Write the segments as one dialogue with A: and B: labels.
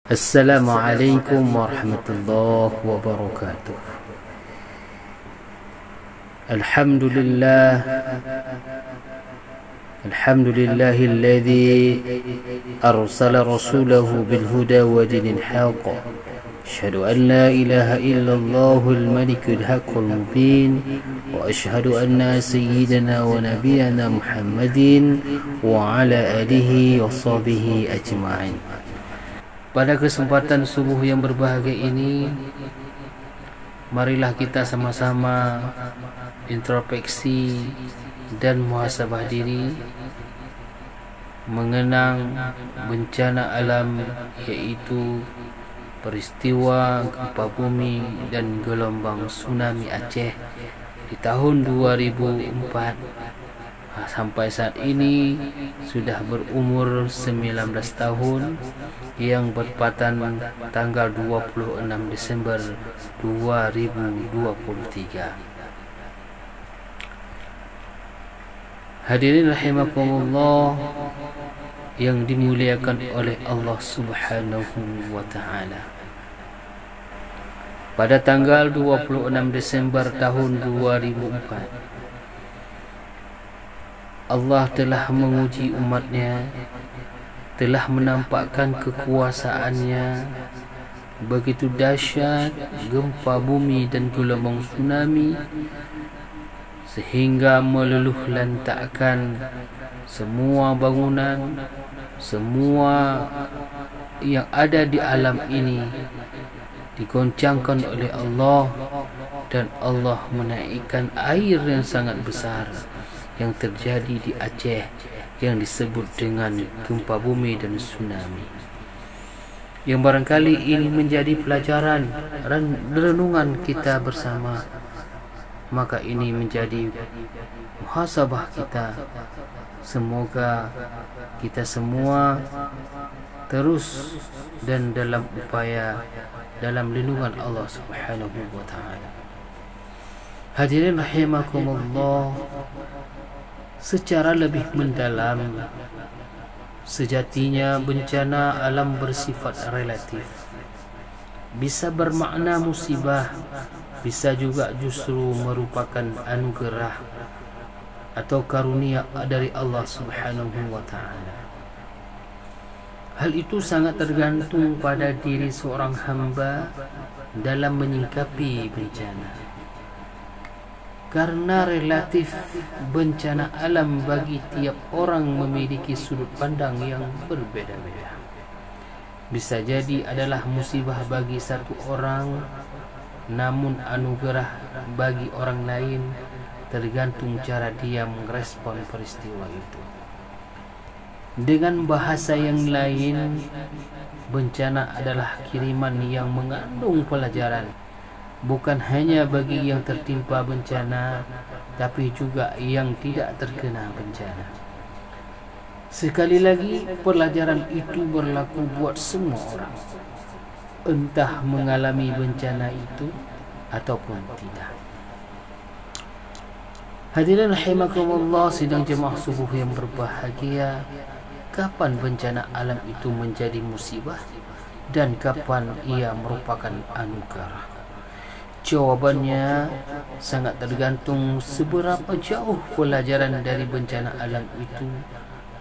A: Assalamualaikum warahmatullahi wabarakatuh. Alhamdulillahilladzi arsala rasulahu bil huda wa dinil haqq. Asyhadu an la ilaha illallahul malikul haqqul mubin wa asyhadu anna sayyidana wa nabiyyana Muhammadin wa ala alihi wa sahbihi ajma'in. Pada kesempatan subuh yang berbahagia ini, marilah kita sama-sama introspeksi dan muhasabah diri, mengenang bencana alam, yaitu peristiwa gempa bumi dan gelombang tsunami Aceh di tahun 2004. Sampai saat ini sudah berumur 19 tahun, yang bertepatan tanggal 26 Desember 2023. Hadirin rahimakumullah yang dimuliakan oleh Allah Subhanahu wa taala. Pada tanggal 26 Desember tahun 2004, Allah telah menguji umatnya, telah menampakkan kekuasaannya. Begitu dahsyat gempa bumi dan gelombang tsunami, sehingga meluluh lantakkan semua bangunan, semua yang ada di alam ini digoncangkan oleh Allah, dan Allah menaikkan air yang sangat besar yang terjadi di Aceh yang disebut dengan gempa bumi dan tsunami, yang barangkali ini menjadi pelajaran renungan kita bersama. Maka ini menjadi muhasabah kita. Semoga kita semua terus dan dalam upaya dalam lindungan Allah Subhanahu wa taala. Hadirin rahimakumullah, secara lebih mendalam, sejatinya bencana alam bersifat relatif. Bisa bermakna musibah, bisa juga justru merupakan anugerah atau karunia dari Allah Subhanahu wa taala. Hal itu sangat tergantung pada diri seorang hamba dalam menyikapi bencana. Karena relatif, bencana alam bagi tiap orang memiliki sudut pandang yang berbeda-beda. Bisa jadi adalah musibah bagi satu orang, namun anugerah bagi orang lain, tergantung cara dia merespon peristiwa itu. Dengan bahasa yang lain, bencana adalah kiriman yang mengandung pelajaran, bukan hanya bagi yang tertimpa bencana, tapi juga yang tidak terkena bencana. Sekali lagi, pelajaran itu berlaku buat semua orang, entah mengalami bencana itu ataupun tidak. Hadirin rahimakumullah, sidang jemaah subuh yang berbahagia, kapan bencana alam itu menjadi musibah dan kapan ia merupakan anugerah? Jawabannya sangat tergantung seberapa jauh pelajaran dari bencana alam itu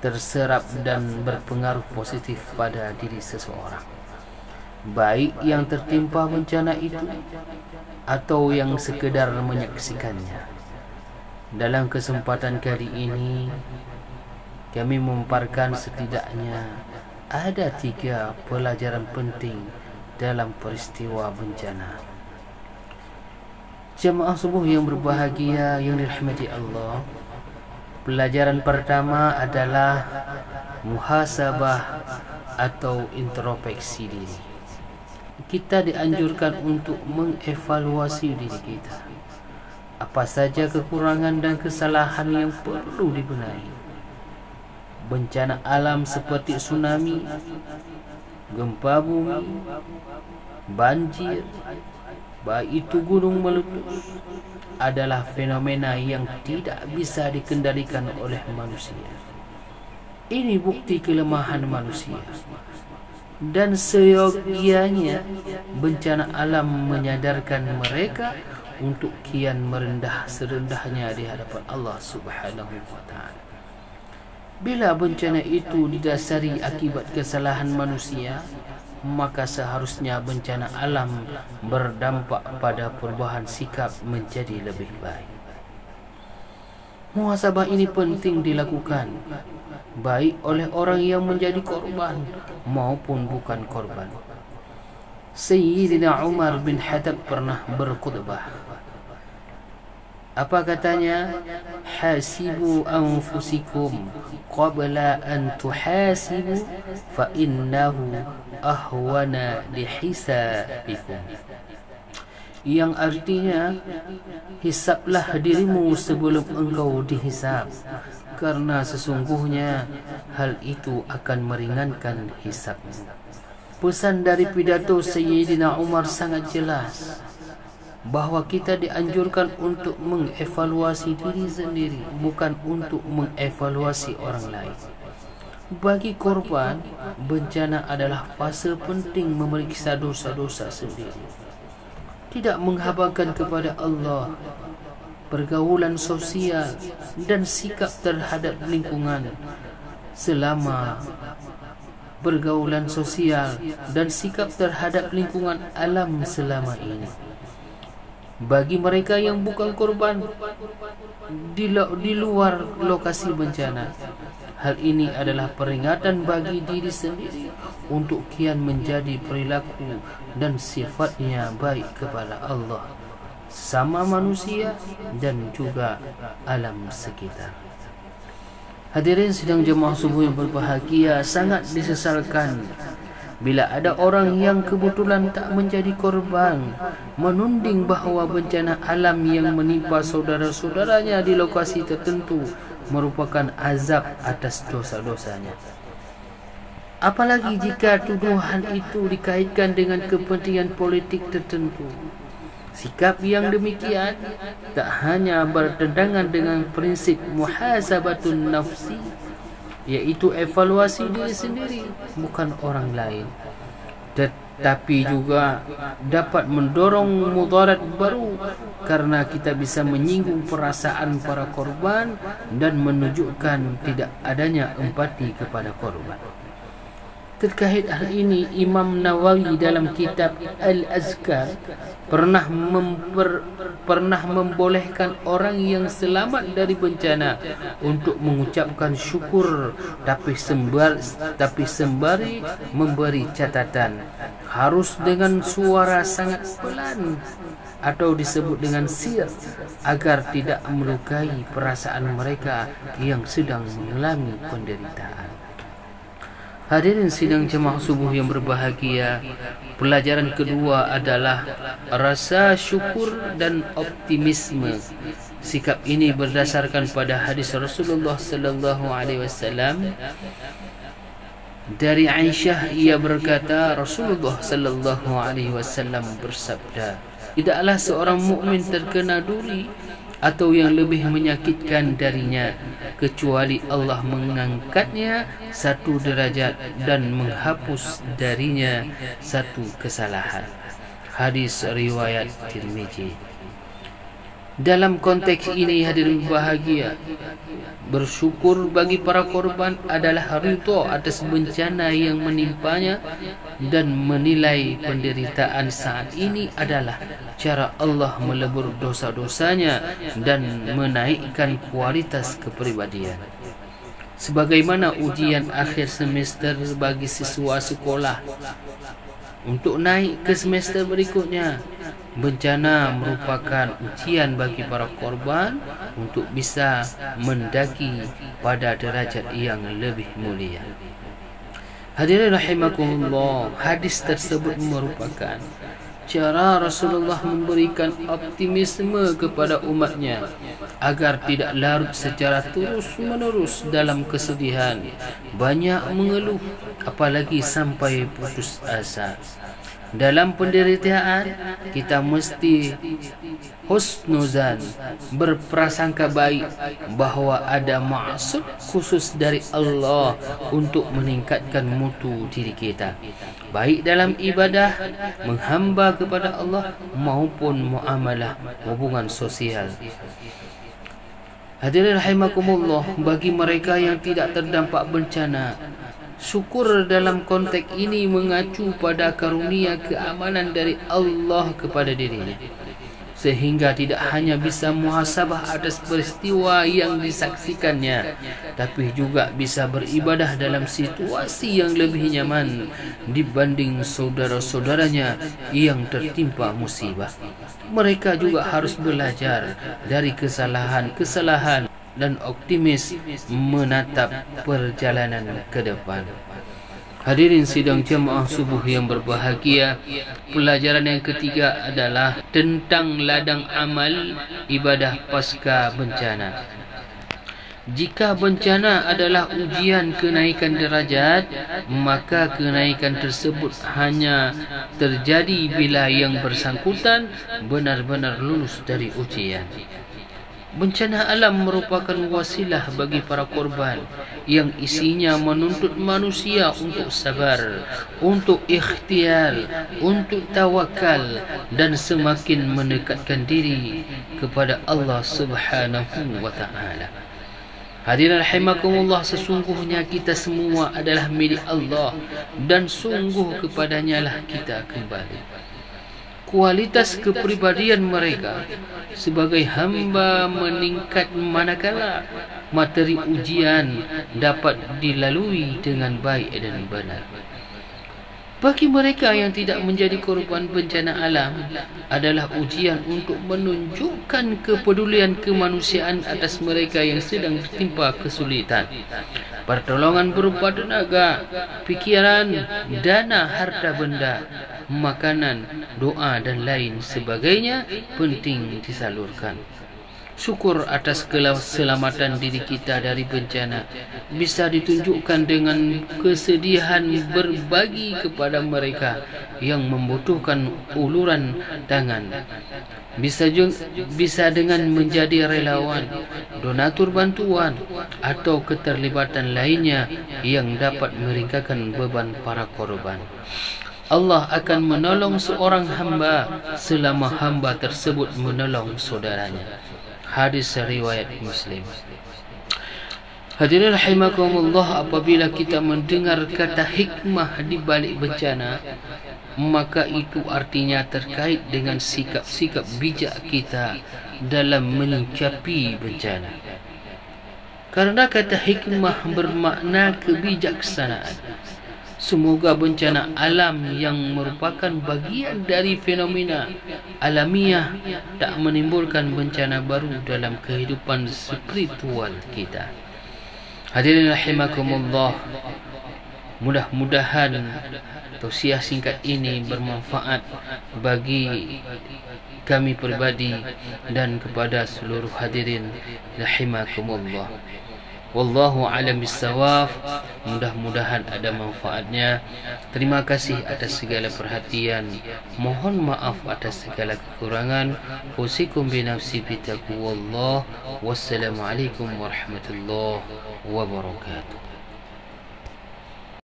A: terserap dan berpengaruh positif pada diri seseorang, baik yang tertimpa bencana itu atau yang sekedar menyaksikannya. Dalam kesempatan kali ini, kami memaparkan setidaknya ada 3 pelajaran penting dalam peristiwa bencana. Jemaah subuh yang berbahagia yang dirahmati Allah, pelajaran pertama adalah muhasabah atau introspeksi diri. Kita dianjurkan untuk mengevaluasi diri kita. Apa saja kekurangan dan kesalahan yang perlu dibenahi. Bencana alam seperti tsunami, gempa bumi, banjir, baik itu gunung meletus, adalah fenomena yang tidak bisa dikendalikan oleh manusia. Ini bukti kelemahan manusia. dan seyogianya bencana alam menyadarkan mereka untuk kian merendah serendahnya di hadapan Allah Subhanahu wa taala. Bila bencana itu didasari akibat kesalahan manusia, maka seharusnya bencana alam berdampak pada perubahan sikap menjadi lebih baik. Muhasabah ini penting dilakukan, baik oleh orang yang menjadi korban maupun bukan korban. Sayyidina Umar bin Khattab pernah berkhutbah. Apa katanya? Hasibu anfusikum qabla an tuhasibu fa innahu ahwana lihisabikum. Yang artinya, hisablah dirimu sebelum engkau dihisab, karena sesungguhnya hal itu akan meringankan hisabmu. Pesan dari pidato Sayyidina Umar sangat jelas, bahawa kita dianjurkan untuk mengevaluasi diri sendiri, bukan untuk mengevaluasi orang lain. Bagi korban, bencana adalah fase penting memeriksa dosa-dosa sendiri, tidak menghabarkan kepada Allah, pergaulan sosial dan sikap terhadap lingkungan. Selama pergaulan sosial dan sikap terhadap lingkungan alam selama ini, bagi mereka yang bukan korban di luar lokasi bencana, hal ini adalah peringatan bagi diri sendiri untuk kian menjadi perilaku dan sifatnya baik kepada Allah, sama manusia dan juga alam sekitar. Hadirin sidang jemaah subuh yang berbahagia, sangat disesalkan bila ada orang yang kebetulan tak menjadi korban menunding bahawa bencana alam yang menimpa saudara-saudaranya di lokasi tertentu merupakan azab atas dosa-dosanya. Apalagi jika tuduhan itu dikaitkan dengan kepentingan politik tertentu. Sikap yang demikian tak hanya bertentangan dengan prinsip muhasabatun nafsi, iaitu evaluasi diri sendiri, bukan orang lain, tetapi juga dapat mendorong mudarat baru, karena kita bisa menyinggung perasaan para korban dan menunjukkan tidak adanya empati kepada korban. Terkait hal ini, Imam Nawawi dalam kitab Al-Azkar pernah membolehkan orang yang selamat dari bencana untuk mengucapkan syukur, tapi sembari memberi catatan, harus dengan suara sangat pelan atau disebut dengan sir, agar tidak melukai perasaan mereka yang sedang mengalami penderitaan. Hadirin sidang jemaah subuh yang berbahagia, pelajaran kedua adalah rasa syukur dan optimisme. Sikap ini berdasarkan pada hadis Rasulullah sallallahu alaihi wasallam. Dari Aisyah, ia berkata, Rasulullah sallallahu alaihi wasallam bersabda, tidaklah seorang mukmin terkena duri atau yang lebih menyakitkan darinya, kecuali Allah mengangkatnya satu derajat dan menghapus darinya satu kesalahan. Hadis riwayat Tirmizi. Dalam konteks ini, hadirin bahagia, bersyukur bagi para korban adalah ridha atas bencana yang menimpanya, dan menilai penderitaan saat ini adalah cara Allah melebur dosa-dosanya dan menaikkan kualitas kepribadian. Sebagaimana ujian akhir semester bagi siswa sekolah untuk naik ke semester berikutnya, bencana merupakan ujian bagi para korban untuk bisa mendaki pada derajat yang lebih mulia. Hadirin rahimakumullah, hadis tersebut merupakan cara Rasulullah memberikan optimisme kepada umatnya agar tidak larut secara terus-menerus dalam kesedihan, banyak mengeluh, apalagi sampai putus asa. Dalam penderitaan kita mesti husnuzan, berprasangka baik bahawa ada maksud khusus dari Allah untuk meningkatkan mutu diri kita, baik dalam ibadah, menghamba kepada Allah maupun muamalah hubungan sosial. Hadirin rahimakumullah, bagi mereka yang tidak terdampak bencana, syukur dalam konteks ini mengacu pada karunia keamanan dari Allah kepada dirinya, sehingga tidak hanya bisa muhasabah atas peristiwa yang disaksikannya, tapi juga bisa beribadah dalam situasi yang lebih nyaman dibanding saudara-saudaranya yang tertimpa musibah. Mereka juga harus belajar dari kesalahan dan optimis menatap perjalanan ke depan. Hadirin sidang jemaah subuh yang berbahagia, pelajaran yang ketiga adalah tentang ladang amal ibadah pasca bencana. Jika bencana adalah ujian kenaikan derajat, maka kenaikan tersebut hanya terjadi bila yang bersangkutan benar-benar lulus dari ujian. Bencana alam merupakan wasilah bagi para korban yang isinya menuntut manusia untuk sabar, untuk ikhtiar, untuk tawakal dan semakin mendekatkan diri kepada Allah Subhanahu wa taala. Hadirin rahimakumullah, sesungguhnya kita semua adalah milik Allah dan sungguh kepadanya lah kita kembali. Kualitas kepribadian mereka sebagai hamba meningkat manakala materi ujian dapat dilalui dengan baik dan benar. Bagi mereka yang tidak menjadi korban bencana alam adalah ujian untuk menunjukkan kepedulian kemanusiaan atas mereka yang sedang tertimpa kesulitan. Pertolongan berupa tenaga, pikiran, dana, harta benda, makanan, doa dan lain sebagainya penting disalurkan. Syukur atas keselamatan diri kita dari bencana bisa ditunjukkan dengan kesedihan berbagi kepada mereka yang membutuhkan uluran tangan. Bisa dengan menjadi relawan, donatur bantuan atau keterlibatan lainnya yang dapat meringankan beban para korban. Allah akan menolong seorang hamba selama hamba tersebut menolong saudaranya. Hadis riwayat Muslim. Hadirin rahimakumullah, apabila kita mendengar kata hikmah di balik bencana, maka itu artinya terkait dengan sikap-sikap bijak kita dalam menyikapi bencana. Karena kata hikmah bermakna kebijaksanaan. Semoga bencana alam yang merupakan bagian dari fenomena alamiah tak menimbulkan bencana baru dalam kehidupan spiritual kita. Hadirin rahimakumullah, mudah-mudahan tausiah singkat ini bermanfaat bagi kami pribadi dan kepada seluruh hadirin rahimakumullah. Wallahu a'lam bissawab. Mudah-mudahan ada manfaatnya. Terima kasih atas segala perhatian. Mohon maaf atas segala kekurangan. Usikum bi nafsi bi taqwallah. Wassalamualaikum warahmatullahi wabarakatuh.